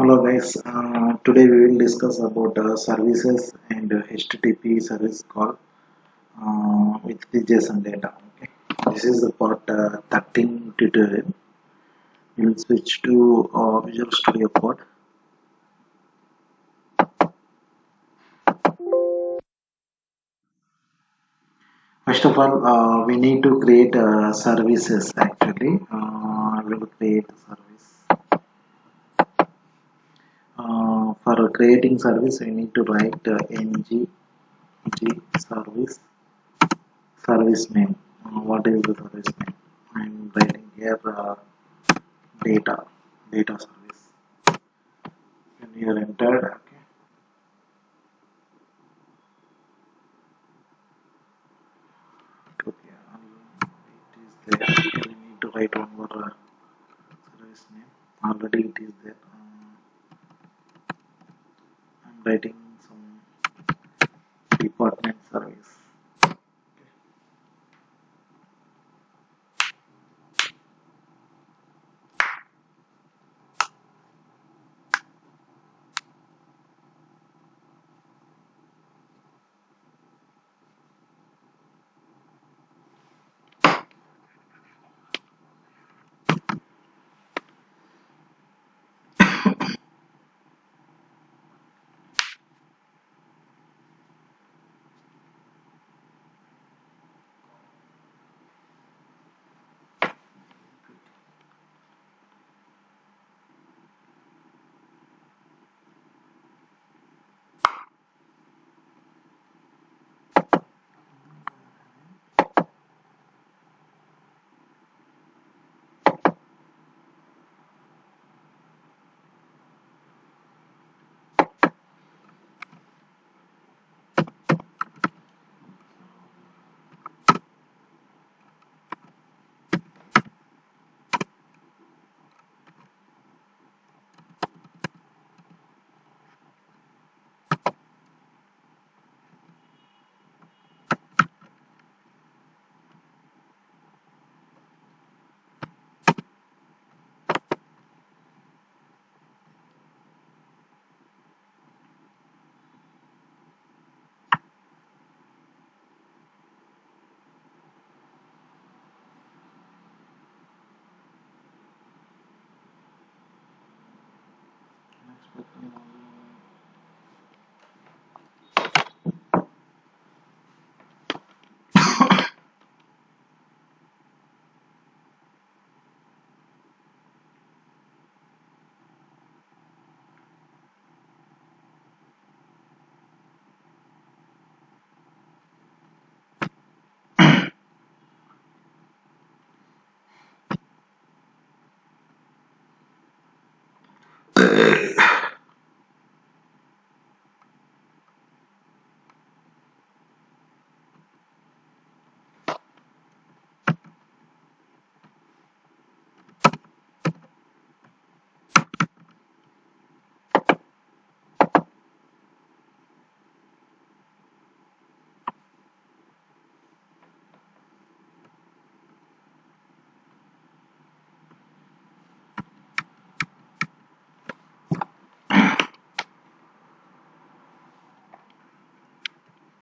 Hello guys, today we will discuss about services and HTTP service call with the JSON data. Okay. This is the part 13 tutorial. We will switch to Visual Studio Code. First of all, we need to create services actually. We will create a service. For creating service, we need to write ng service name. What is the service name? I'm writing here data service. When you are entered, okay. Okay, it is there. We need to write one more service name. Already it is there. I'm writing some department service. Next,